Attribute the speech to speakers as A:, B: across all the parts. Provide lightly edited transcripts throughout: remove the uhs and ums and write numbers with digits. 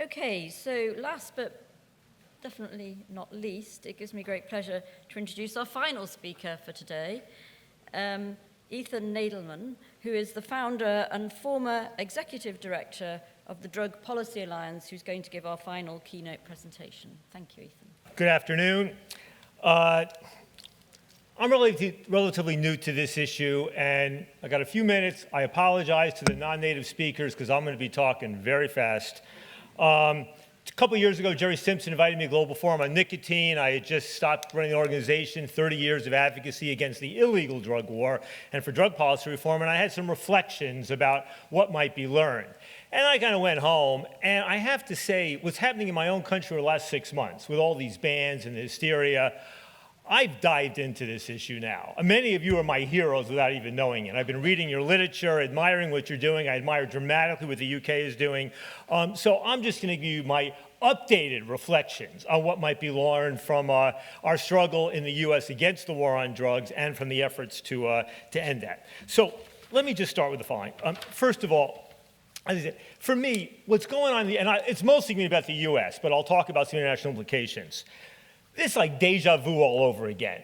A: Okay, so last but definitely not least, it gives me great pleasure to introduce our final speaker for today, Ethan Nadelman, who is the founder and former executive director of the Drug Policy Alliance, who's going to give our final keynote presentation. Thank you, Ethan.
B: Good afternoon. I'm relatively new to this issue, and I got a few minutes. I apologize to the non-native speakers because I'm going to be talking very fast. A couple years ago, Jerry Simpson invited me to a global forum on nicotine. I had just stopped running an organization, 30 years of advocacy against the illegal drug war and for drug policy reform, and I had some reflections about what might be learned. And I kind of went home, and I have to say, what's happening in my own country over the last 6 months with all these bans and the hysteria, I've dived into this issue now. Many of you are my heroes without even knowing it. I've been reading your literature, admiring what you're doing. I admire dramatically what the UK is doing. So I'm just going to give you my updated reflections on what might be learned from our struggle in the US against the war on drugs and from the efforts to end that. So let me just start with the following. First of all, for me, what's going on, it's mostly going to be about the US, but I'll talk about some international implications. It's like deja vu all over again.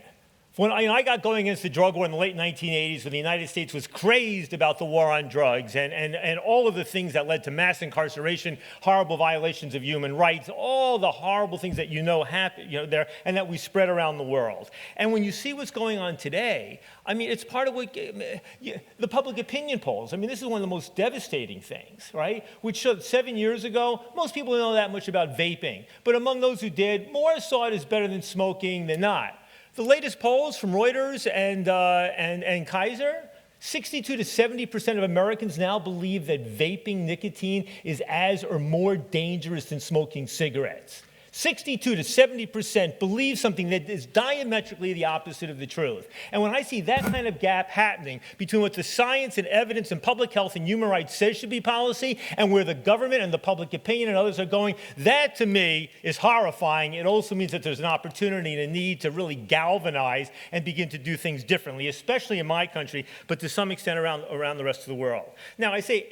B: When I got going against the drug war in the late 1980s, when the United States was crazed about the war on drugs and all of the things that led to mass incarceration, horrible violations of human rights, all the horrible things that happen there and that we spread around the world. And when you see what's going on today, I mean, it's part of what the public opinion polls. I mean, this is one of the most devastating things, right? Which showed 7 years ago, most people don't know that much about vaping. But among those who did, more saw it as better than smoking than not. The latest polls from Reuters and Kaiser, 62 to 70% of Americans now believe that vaping nicotine is as or more dangerous than smoking cigarettes. 62 to 70% believe something that is diametrically the opposite of the truth. And when I see that kind of gap happening between what the science and evidence and public health and human rights says should be policy and where the government and the public opinion and others are going, that to me is horrifying. It also means that there's an opportunity and a need to really galvanize and begin to do things differently, especially in my country, but to some extent around the rest of the world. Now, I say,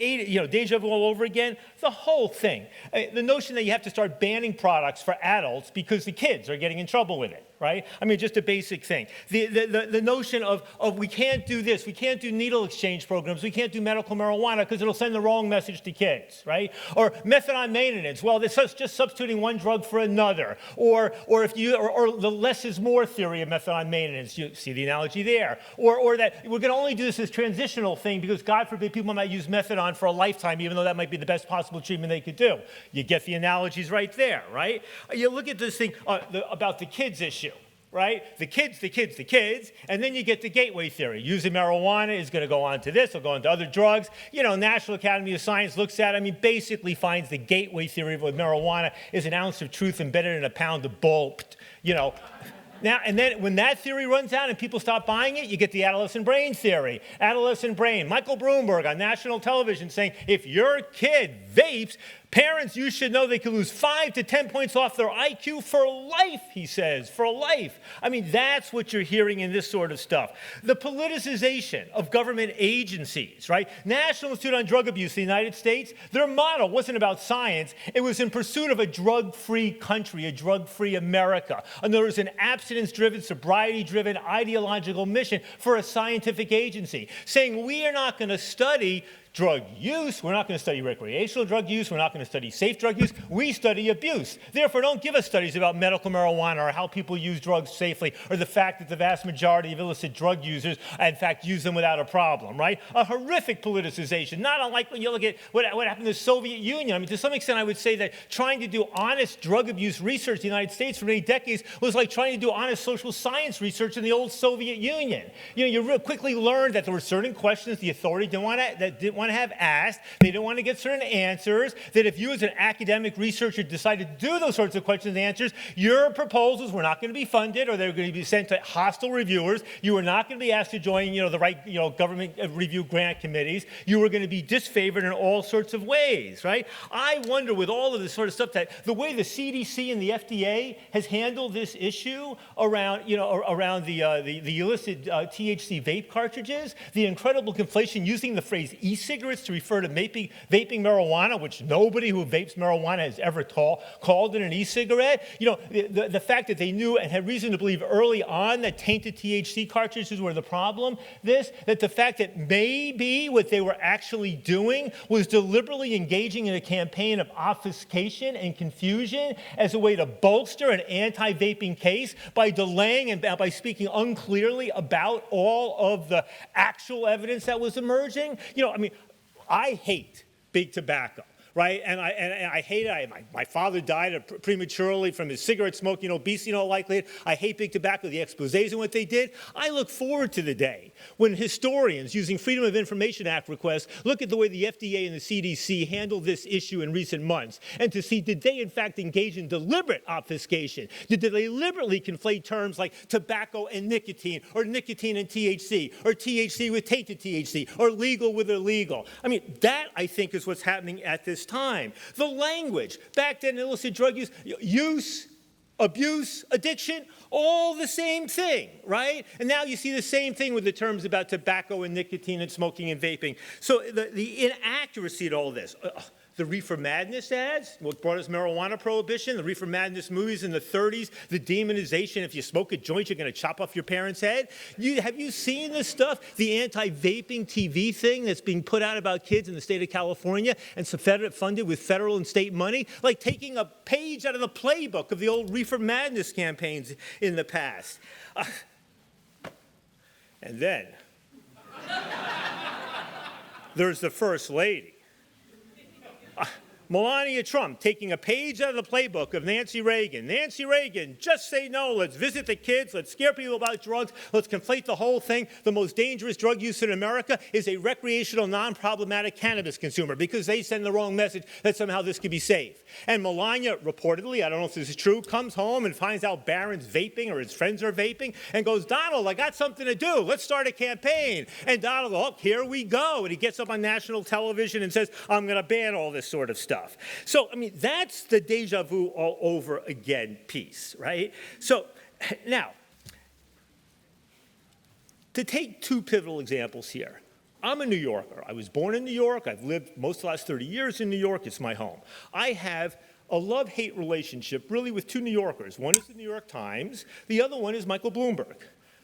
B: deja vu all over again, the whole thing. The notion that you have to start banning products for adults because the kids are getting in trouble with it, right? I mean, just a basic thing. The notion of we can't do this, we can't do needle exchange programs, we can't do medical marijuana because it'll send the wrong message to kids, right? Or methadone maintenance, well, it's just substituting one drug for another. Or the less is more theory of methadone maintenance, you see the analogy there. Or that we're going to only do this as transitional thing because God forbid people might use methadone for a lifetime, even though that might be the best possible treatment they could do. You get the analogies right there, right? You look at this thing about the kids issue, right? The kids, and then you get the gateway theory. Using marijuana is going to go on to this, it'll go on to other drugs. National Academy of Science looks at it, basically finds the gateway theory with marijuana is an ounce of truth embedded in a pound of bull, Now, and then when that theory runs out and people stop buying it, you get the adolescent brain theory. Adolescent brain. Michael Bloomberg on national television saying, if your kid vapes, parents, you should know they could lose 5 to 10 points off their IQ for life, he says, for life. I mean, that's what you're hearing in this sort of stuff. The politicization of government agencies, right? National Institute on Drug Abuse in the United States, their motto wasn't about science. It was in pursuit of a drug-free country, a drug-free America. And there was an abstinence-driven, sobriety-driven, ideological mission for a scientific agency, saying we are not going to study drug use, we're not going to study recreational drug use, we're not going to study safe drug use, we study abuse. Therefore, don't give us studies about medical marijuana or how people use drugs safely or the fact that the vast majority of illicit drug users, in fact, use them without a problem, right? A horrific politicization, not unlike when you look at what happened in the Soviet Union. I mean, to some extent, I would say that trying to do honest drug abuse research in the United States for many decades was like trying to do honest social science research in the old Soviet Union. You real quickly learned that there were certain questions the authority didn't want to have asked, they didn't want to get certain answers, that if you as an academic researcher decided to do those sorts of questions and answers, your proposals were not going to be funded or they were going to be sent to hostile reviewers. You were not going to be asked to join, the right, government review grant committees. You were going to be disfavored in all sorts of ways, right? I wonder with all of this sort of stuff that the way the CDC and the FDA has handled this issue around the illicit THC vape cartridges, the incredible conflation using the phrase e-cigarette e-cigarettes to refer to vaping marijuana, which nobody who vapes marijuana has ever called it an e-cigarette. You know, the fact that they knew and had reason to believe early on that tainted THC cartridges were the problem, that the fact that maybe what they were actually doing was deliberately engaging in a campaign of obfuscation and confusion as a way to bolster an anti-vaping case by delaying and by speaking unclearly about all of the actual evidence that was emerging. You know, I mean, I hate big tobacco. Right, and I hate it. My father died prematurely from his cigarette smoking, obesity, in all likelihood. I hate big tobacco, the exposés and what they did. I look forward to the day when historians, using Freedom of Information Act requests, look at the way the FDA and the CDC handled this issue in recent months, and to see, did they in fact engage in deliberate obfuscation? Did they deliberately conflate terms like tobacco and nicotine, or nicotine and THC, or THC with tainted THC, or legal with illegal? I mean, that, I think, is what's happening at this time. The language, back then, illicit drug use, abuse, addiction, all the same thing, right? And now you see the same thing with the terms about tobacco and nicotine and smoking and vaping. So the inaccuracy to all this. The Reefer Madness ads, what brought us marijuana prohibition, the Reefer Madness movies in the 30s, the demonization, if you smoke a joint, you're going to chop off your parent's head. Have you seen this stuff? The anti-vaping TV thing that's being put out about kids in the state of California and funded with federal and state money? Like taking a page out of the playbook of the old Reefer Madness campaigns in the past. And then there's the First Lady. Melania Trump taking a page out of the playbook of Nancy Reagan. Nancy Reagan, just say no. Let's visit the kids. Let's scare people about drugs. Let's conflate the whole thing. The most dangerous drug use in America is a recreational, non-problematic cannabis consumer because they send the wrong message that somehow this could be safe. And Melania, reportedly, I don't know if this is true, comes home and finds out Barron's vaping or his friends are vaping and goes, Donald, I got something to do. Let's start a campaign. And Donald goes, oh, here we go. And he gets up on national television and says, I'm going to ban all this sort of stuff. So, I mean, that's the deja vu all over again piece, right? So, now, to take two pivotal examples here. I'm a New Yorker. I was born in New York. I've lived most of the last 30 years in New York. It's my home. I have a love-hate relationship really with two New Yorkers. One is the New York Times. The other one is Michael Bloomberg.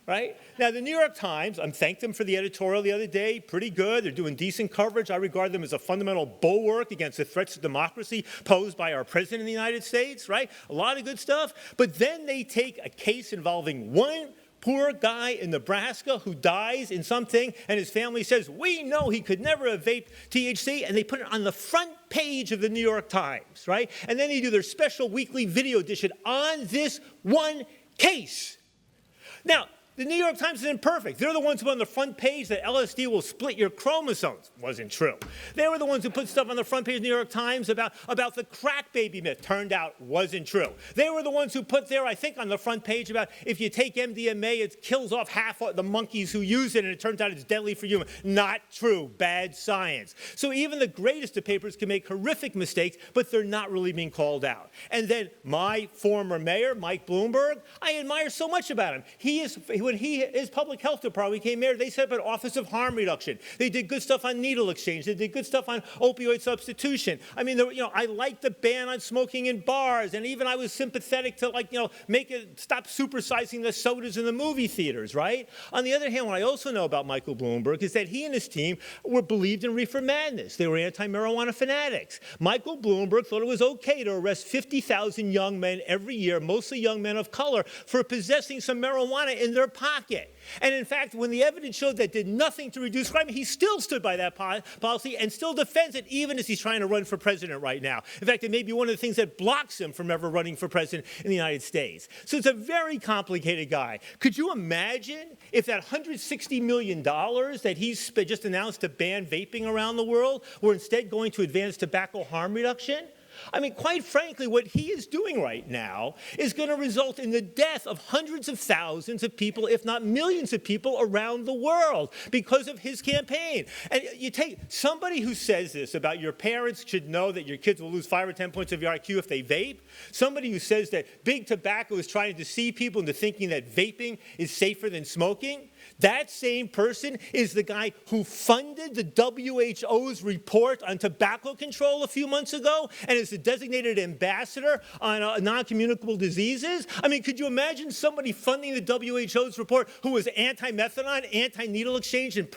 B: Right? Now, the New York Times, I thanked them for the editorial the other day. Pretty good. They're doing decent coverage. I regard them as a fundamental bulwark against the threats to democracy posed by our president of the United States, right? A lot of good stuff. But then they take a case involving one poor guy in Nebraska who dies in something, and his family says, we know he could never have vaped THC, and they put it on the front page of the New York Times, right? And then they do their special weekly video edition on this one case. Now, the New York Times is imperfect. They're the ones who put on the front page that LSD will split your chromosomes. Wasn't true. They were the ones who put stuff on the front page of the New York Times about the crack baby myth. Turned out wasn't true. They were the ones who put there, I think, on the front page about if you take MDMA, it kills off half of the monkeys who use it, and it turns out it's deadly for humans. Not true. Bad science. So even the greatest of papers can make horrific mistakes, but they're not really being called out. And then my former mayor, Mike Bloomberg, I admire so much about him. When his public health department became mayor, they set up an Office of Harm Reduction. They did good stuff on needle exchange. They did good stuff on opioid substitution. I mean, I liked the ban on smoking in bars, and even I was sympathetic to, make it stop supersizing the sodas in the movie theaters, right? On the other hand, what I also know about Michael Bloomberg is that he and his team believed in reefer madness. They were anti-marijuana fanatics. Michael Bloomberg thought it was okay to arrest 50,000 young men every year, mostly young men of color, for possessing some marijuana in their pocket. And in fact, when the evidence showed that did nothing to reduce crime, he still stood by that policy and still defends it, even as he's trying to run for president right now. In fact, it may be one of the things that blocks him from ever running for president in the United States. So it's a very complicated guy. Could you imagine if that $160 million that he's just announced to ban vaping around the world were instead going to advance tobacco harm reduction? I mean, quite frankly, what he is doing right now is going to result in the death of hundreds of thousands of people, if not millions of people around the world because of his campaign. And you take somebody who says this about your parents should know that your kids will lose 5 or 10 points of your IQ if they vape. Somebody who says that big tobacco is trying to deceive people into thinking that vaping is safer than smoking. That same person is the guy who funded the WHO's report on tobacco control a few months ago and is the designated ambassador on non-communicable diseases. I mean, could you imagine somebody funding the WHO's report who was anti-methadone, anti-needle exchange, and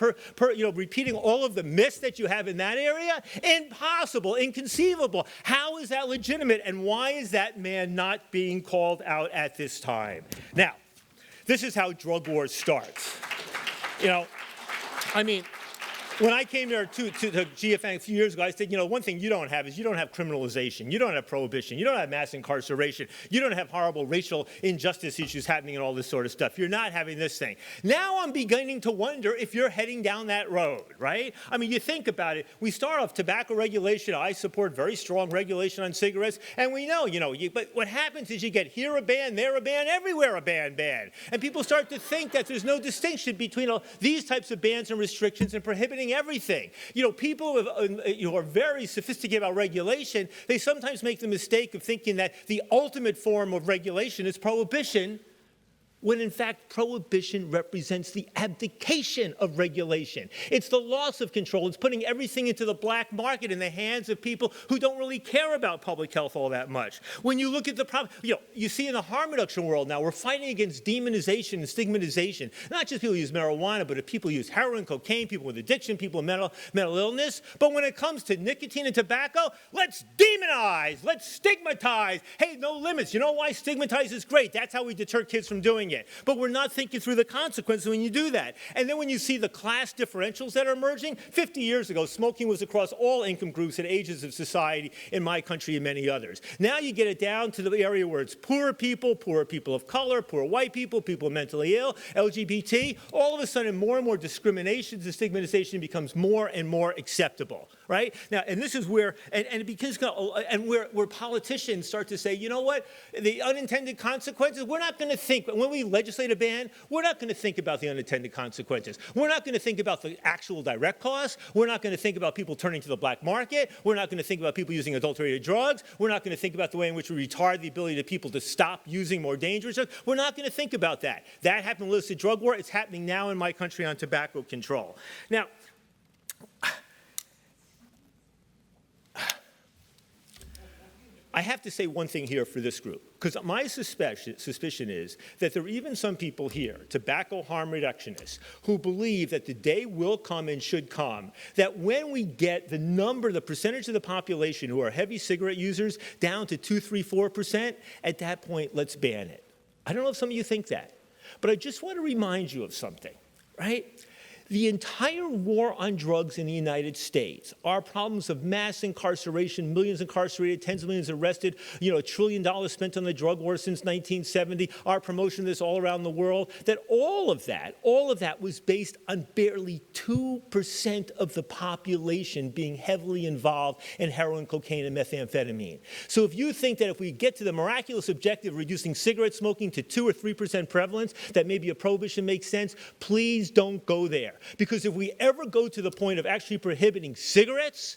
B: repeating all of the myths that you have in that area? Impossible, inconceivable. How is that legitimate, and why is that man not being called out at this time? Now, this is how drug wars starts. I mean, when I came there to the GFN a few years ago, I said, one thing you don't have is you don't have criminalization. You don't have prohibition. You don't have mass incarceration. You don't have horrible racial injustice issues happening and all this sort of stuff. You're not having this thing. Now I'm beginning to wonder if you're heading down that road, right? I mean, you think about it. We start off tobacco regulation. I support very strong regulation on cigarettes. And we know, but what happens is you get here a ban, there a ban, everywhere a ban. And people start to think that there's no distinction between these types of bans and restrictions and prohibiting everything. People who are very sophisticated about regulation, they sometimes make the mistake of thinking that the ultimate form of regulation is prohibition, when in fact prohibition represents the abdication of regulation. It's the loss of control. It's putting everything into the black market in the hands of people who don't really care about public health all that much. When you look at the problem, you see in the harm reduction world now, we're fighting against demonization and stigmatization. Not just people who use marijuana, but if people use heroin, cocaine, people with addiction, people with mental illness. But when it comes to nicotine and tobacco, let's demonize, let's stigmatize. Hey, no limits. You know why stigmatize is great? That's how we deter kids from doing it. But we're not thinking through the consequences when you do that. And then when you see the class differentials that are emerging, 50 years ago, smoking was across all income groups and ages of society in my country and many others. Now you get it down to the area where it's poor people of color, poor white people mentally ill, LGBT. All of a sudden, more and more discrimination and stigmatization becomes more and more acceptable, right? Now, and this is where, and it becomes, and where politicians start to say, you know what, the unintended consequences, we're not going to think, when we legislate a ban, we're not going to think about the unintended consequences. We're not going to think about the actual direct costs. We're not going to think about people turning to the black market. We're not going to think about people using adulterated drugs. We're not going to think about the way in which we retard the ability of people to stop using more dangerous drugs. We're not going to think about that. That happened in the illicit drug war. It's happening now in my country on tobacco control. Now, I have to say one thing here for this group, because my suspicion is that there are even some people here, tobacco harm reductionists, who believe that the day will come and should come that when we get the percentage of the population who are heavy cigarette users down to 2, 3, 4%, at that point, let's ban it. I don't know if some of you think that, but I just want to remind you of something, right? The entire war on drugs in the United States, our problems of mass incarceration, millions incarcerated, tens of millions arrested, $1 trillion spent on the drug war since 1970, our promotion of this all around the world, that all of that was based on barely 2% of the population being heavily involved in heroin, cocaine, and methamphetamine. So if you think that if we get to the miraculous objective of reducing cigarette smoking to 2 or 3% prevalence, that maybe a prohibition makes sense, please don't go there. Because if we ever go to the point of actually prohibiting cigarettes,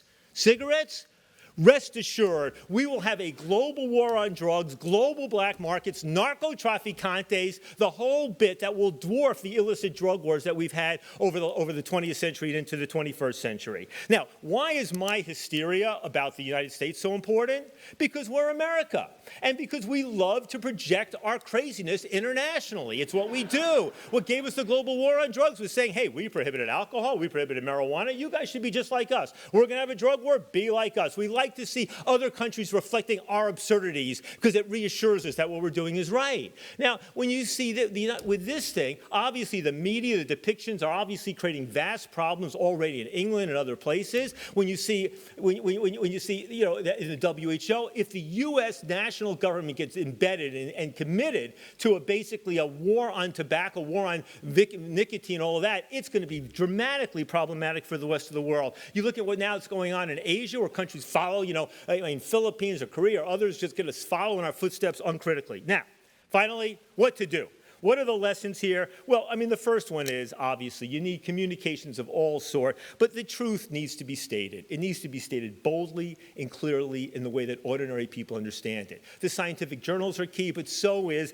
B: rest assured, we will have a global war on drugs, global black markets, narcotraficantes, the whole bit that will dwarf the illicit drug wars that we've had over the 20th century and into the 21st century. Now, why is my hysteria about the United States so important? Because we're America, and because we love to project our craziness internationally. It's what we do. What gave us the global war on drugs was saying, hey, we prohibited alcohol, we prohibited marijuana, you guys should be just like us. We're going to have a drug war, be like us. We like to see other countries reflecting our absurdities because it reassures us that what we're doing is right. Now, when you see that with this thing, obviously the media, the depictions are obviously creating vast problems already in England and other places. When you see, when you see, in the WHO, if the U.S. national government gets embedded and committed to basically a war on tobacco, war on nicotine, all of that, it's going to be dramatically problematic for the rest of the world. You look at what now is going on in Asia, where countries follow follow, Philippines or Korea or others just going to follow in our footsteps uncritically. Now, finally, what to do? What are the lessons here? Well, the first one is, obviously, you need communications of all sort, but the truth needs to be stated. It needs to be stated boldly and clearly in the way that ordinary people understand it. The scientific journals are key, but so is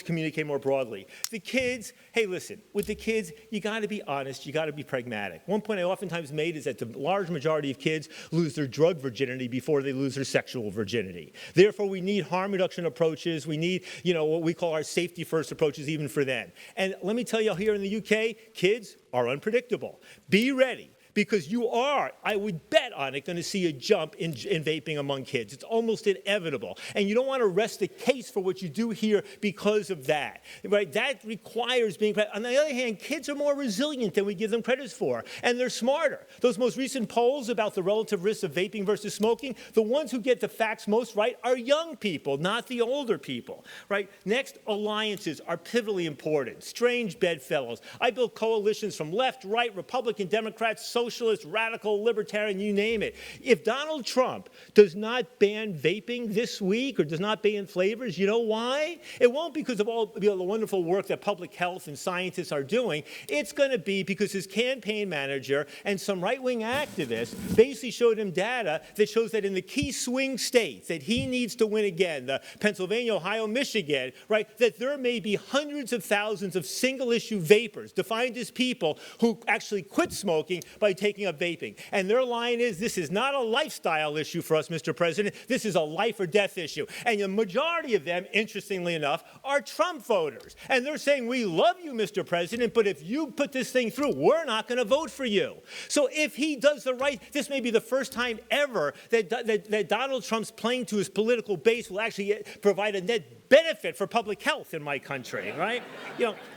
B: communicating more broadly. The kids, hey, listen, with the kids, you got to be honest, you got to be pragmatic. One point I oftentimes made is that the large majority of kids lose their drug virginity before they lose their sexual virginity. Therefore, we need harm reduction approaches. We need, what we call our safety first approaches even for them. And let me tell you, here in the UK, kids are unpredictable. Be ready. Because you are, I would bet on it, going to see a jump in vaping among kids. It's almost inevitable. And you don't want to rest the case for what you do here because of that. Right? That requires being, on the other hand, kids are more resilient than we give them credit for. And they're smarter. Those most recent polls about the relative risks of vaping versus smoking, the ones who get the facts most right are young people, not the older people. Right? Next, alliances are pivotally important. Strange bedfellows. I build coalitions from left, right, Republican, Democrats, socialist, radical, libertarian, you name it. If Donald Trump does not ban vaping this week or does not ban flavors, you know why? It won't because of all the wonderful work that public health and scientists are doing. It's going to be because his campaign manager and some right-wing activists basically showed him data that shows that in the key swing states that he needs to win again, the Pennsylvania, Ohio, Michigan, right, that there may be hundreds of thousands of single-issue vapors, defined as people who actually quit smoking by taking up vaping. And their line is, this is not a lifestyle issue for us, Mr. President. This is a life or death issue. And the majority of them, interestingly enough, are Trump voters. And they're saying, we love you, Mr. President, but if you put this thing through, we're not going to vote for you. So if he does the right, this may be the first time ever that Donald Trump's playing to his political base will actually provide a net benefit for public health in my country, right?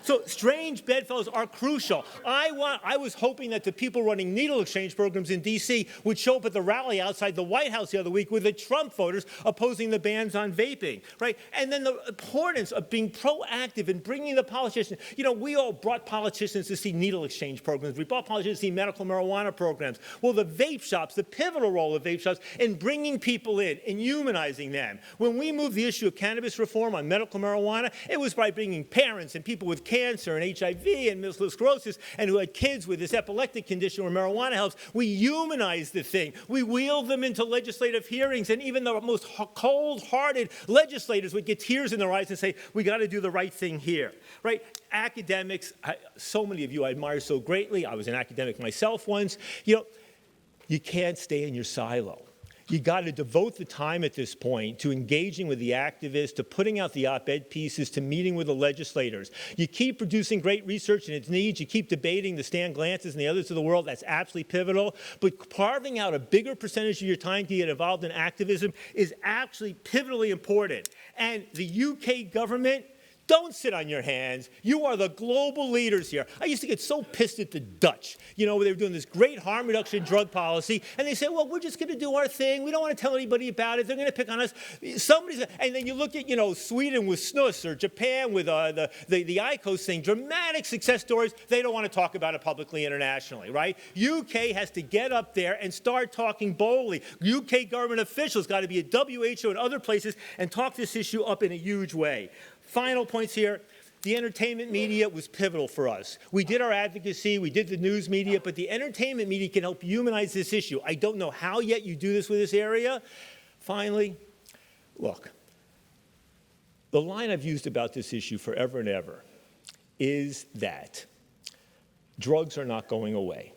B: So strange bedfellows are crucial. I was hoping that the people running needle exchange programs in D.C. would show up at the rally outside the White House the other week with the Trump voters opposing the bans on vaping, right? And then the importance of being proactive and bringing the politicians. We all brought politicians to see needle exchange programs. We brought politicians to see medical marijuana programs. Well, the vape shops, the pivotal role of vape shops in bringing people in and humanizing them. When we moved the issue of cannabis reform on medical marijuana, it was by bringing parents and people with cancer and HIV and multiple sclerosis and who had kids with this epileptic condition where marijuana helps. We humanized the thing. We wheeled them into legislative hearings, and even the most cold-hearted legislators would get tears in their eyes and say, we got to do the right thing here, right? Academics, so many of you I admire so greatly. I was an academic myself once. You can't stay in your silo. You got to devote the time at this point to engaging with the activists, to putting out the op-ed pieces, to meeting with the legislators. You keep producing great research and its needs. You keep debating the Stan Glances and the others of the world. That's absolutely pivotal. But carving out a bigger percentage of your time to get involved in activism is actually pivotally important. And the UK government, don't sit on your hands. You are the global leaders here. I used to get so pissed at the Dutch, where they were doing this great harm reduction drug policy, and they say, well, we're just going to do our thing. We don't want to tell anybody about it. They're going to pick on us. And then you look at, Sweden with snus or Japan with the IQOS thing, dramatic success stories. They don't want to talk about it publicly internationally, right? UK has to get up there and start talking boldly. UK government officials got to be at WHO and other places and talk this issue up in a huge way. Final points here. The entertainment media was pivotal for us. We did our advocacy, we did the news media, but the entertainment media can help humanize this issue. I don't know how yet you do this with this area. Finally, look, the line I've used about this issue forever and ever is that drugs are not going away,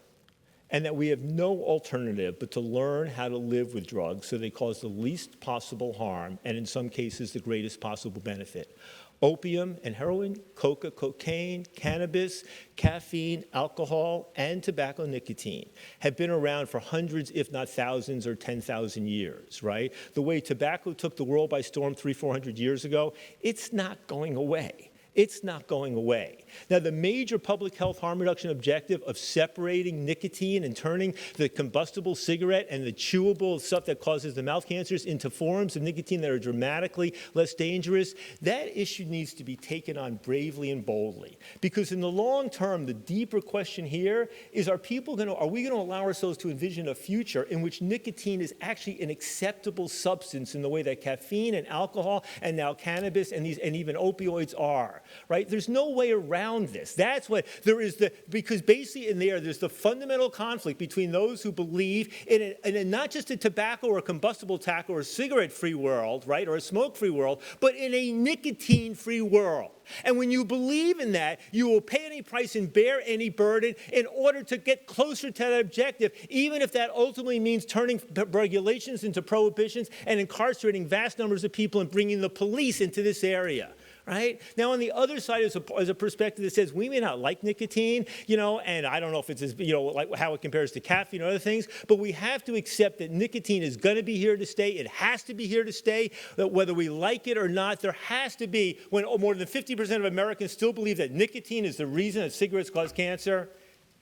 B: and that we have no alternative but to learn how to live with drugs so they cause the least possible harm and in some cases the greatest possible benefit. Opium and heroin, cocaine, cannabis, caffeine, alcohol, and tobacco nicotine have been around for hundreds, if not thousands or 10,000 years, right? The way tobacco took the world by storm 300-400 years ago, it's not going away. It's not going away. Now, the major public health harm reduction objective of separating nicotine and turning the combustible cigarette and the chewable stuff that causes the mouth cancers into forms of nicotine that are dramatically less dangerous, that issue needs to be taken on bravely and boldly. Because in the long term, the deeper question here is, are we going to allow ourselves to envision a future in which nicotine is actually an acceptable substance in the way that caffeine and alcohol and now cannabis and even opioids are? Right? There's no way around this. That's what there is, because basically there's the fundamental conflict between those who believe in not just a tobacco or a combustible tobacco or a cigarette-free world, right, or a smoke-free world, but in a nicotine-free world. And when you believe in that, you will pay any price and bear any burden in order to get closer to that objective, even if that ultimately means turning regulations into prohibitions and incarcerating vast numbers of people and bringing the police into this area. Right? Now, on the other side is a perspective that says we may not like nicotine, and I don't know if it's like how it compares to caffeine or other things, but we have to accept that nicotine is going to be here to stay. It has to be here to stay, that whether we like it or not, there has to be, when more than 50% of Americans still believe that nicotine is the reason that cigarettes cause cancer,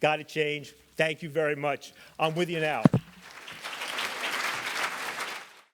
B: got to change. Thank you very much. I'm with you now.